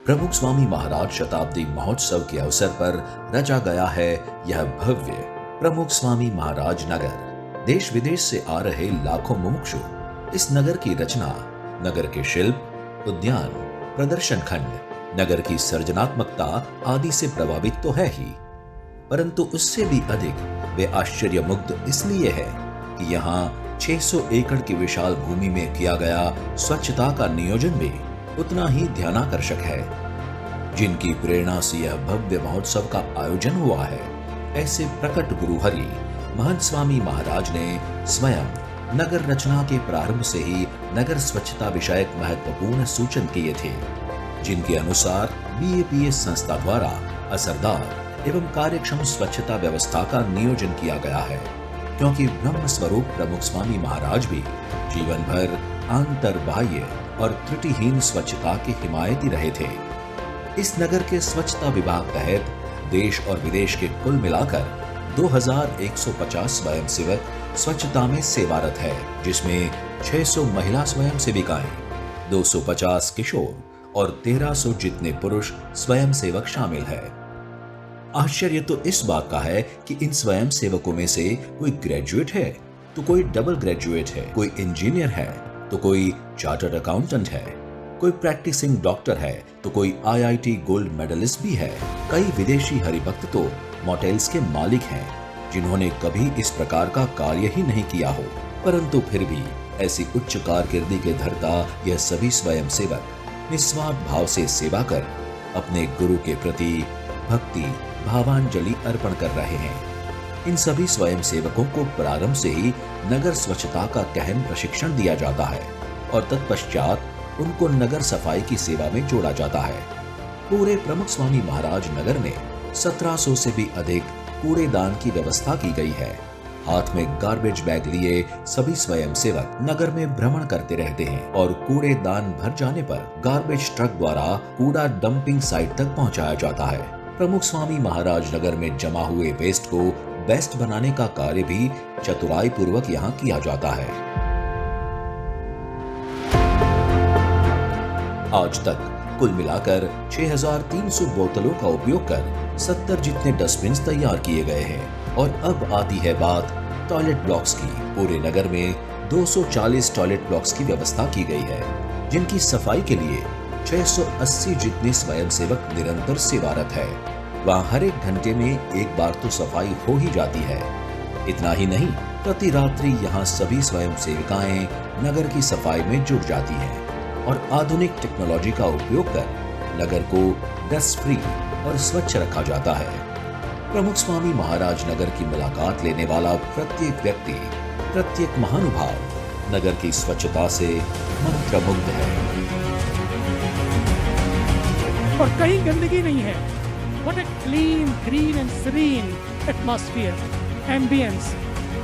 प्रमुख स्वामी महाराज शताब्दी महोत्सव के अवसर पर रचा गया है यह भव्य प्रमुख स्वामी महाराज नगर। देश विदेश से आ रहे लाखों मुमुक्षु इस नगर की रचना, नगर के शिल्प, उद्यान, प्रदर्शन खंड, नगर की सर्जनात्मकता आदि से प्रभावित तो है ही, परंतु उससे भी अधिक वे आश्चर्यमुग्ध इसलिए है कि यहाँ 600 एकड़ की विशाल भूमि में किया गया स्वच्छता का नियोजन भी उतना ही ध्यानाकर्षक है। जिनकी प्रेरणा से यह भव्य महोत्सव का आयोजन हुआ है, ऐसे प्रकट गुरुहरि महंत स्वामी महाराज ने स्वयं नगर रचना के प्रारंभ से ही नगर स्वच्छता विषयक महत्वपूर्ण सूचन किए थे, जिनके अनुसार BAPS संस्था द्वारा असरदार एवं कार्यक्षम स्वच्छता व्यवस्था का नियोजन किया गया है, क्योंकि ब्रह्म स्वरूप प्रमुख स्वामी महाराज भी जीवन भर आंतर बाह्य और त्रुटिहीन स्वच्छता के हिमायती रहे थे। इस नगर के स्वच्छता विभाग तहत देश और विदेश के कुल मिलाकर 2150 स्वयंसेवक स्वच्छता में सेवारत है, जिसमें 600 महिला स्वयंसेविकाएं, 250 किशोर और 1300 जितने पुरुष स्वयंसेवक शामिल है। आश्चर्य तो इस बात का है कि इन स्वयंसेवकों में से कोई ग्रेजुएट है तो कोई डबल ग्रेजुएट है, कोई इंजीनियर है तो कोई चार्टर्ड अकाउंटेंट है, कोई प्रैक्टिसिंग डॉक्टर है तो कोई IIT गोल्ड मेडलिस्ट भी है। कई विदेशी हरिभक्त तो मोटेल्स के मालिक हैं, जिन्होंने कभी इस प्रकार का कार्य ही नहीं किया हो, परंतु फिर भी ऐसी उच्च कारकिर्दी के धर्ता यह सभी स्वयंसेवक निस्वार्थ भाव से सेवा कर अपने गुरु के प्रति भक्ति भावांजलि अर्पण कर रहे हैं। इन सभी स्वयंसेवकों को प्रारंभ से ही नगर स्वच्छता का गहन प्रशिक्षण दिया जाता है और तत्पश्चात उनको नगर सफाई की सेवा में जोड़ा जाता है। पूरे प्रमुख स्वामी महाराज नगर में 1700 से भी अधिक कूड़ेदान की व्यवस्था की गई है। हाथ में गार्बेज बैग लिए सभी स्वयंसेवक नगर में भ्रमण करते रहते हैं और कूड़ेदान भर जाने पर गार्बेज ट्रक द्वारा कूड़ा डंपिंग साइट तक पहुंचाया जाता है। प्रमुख स्वामी महाराज नगर में जमा हुए वेस्ट को बेस्ट बनाने का कार्य भी चतुराई पूर्वक यहाँ किया जाता है। आज तक कुल मिलाकर 6300 बोतलों का उपयोग कर 70 जितने डस्टबिन तैयार किए गए हैं और अब आती है बात टॉयलेट ब्लॉक्स की। पूरे नगर में 240 टॉयलेट ब्लॉक्स की व्यवस्था की गई है, जिनकी सफाई के लिए 680 जितने स्वयंसेवक निरंतर सेवारत है। वहाँ हर एक घंटे में एक बार तो सफाई हो ही जाती है। इतना ही नहीं, प्रति रात्रि यहाँ सभी स्वयंसेविकाएं नगर की सफाई में जुट जाती हैं और आधुनिक टेक्नोलॉजी का उपयोग कर नगर को डस्ट फ्री और स्वच्छ रखा जाता है। प्रमुख स्वामी महाराज नगर की मुलाकात लेने वाला प्रत्येक व्यक्ति, प्रत्येक महानुभाव नगर की स्वच्छता से मंत्रमुग्ध है और कहीं गंदगी नहीं है। What a clean, green and serene atmosphere, ambience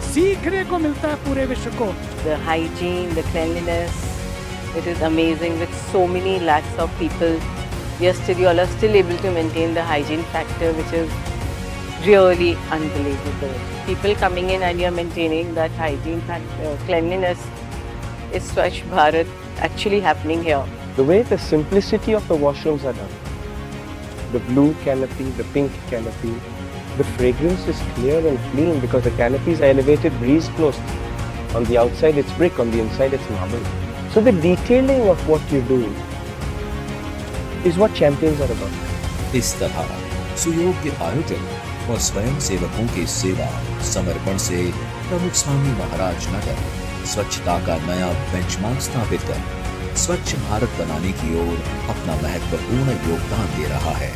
सीखने को मिलता है पूरे विश्व को। The hygiene, the cleanliness, it is amazing with so many lakhs of people. Yesterday, you all are still able to maintain the hygiene factor, which is really unbelievable. People coming in and you're maintaining that hygiene factor, cleanliness is Swachh Bharat actually happening here. The way the simplicity of the washrooms are done, the blue canopy, the pink canopy, the fragrance is clear and clean because the canopy is elevated breeze closed. On the outside it's brick, on the inside it's marble. So the detailing of what you do is what champions are about. इस तरह सुयोग्य आयोजन और स्वयं सेवकों की सेवा समर्पण से प्रमुख स्वामी महाराज नगर स्वच्छता का नया बेंचमार्क स्थापित कर स्वच्छ भारत बनाने की ओर अपना महत्वपूर्ण योगदान दे रहा है।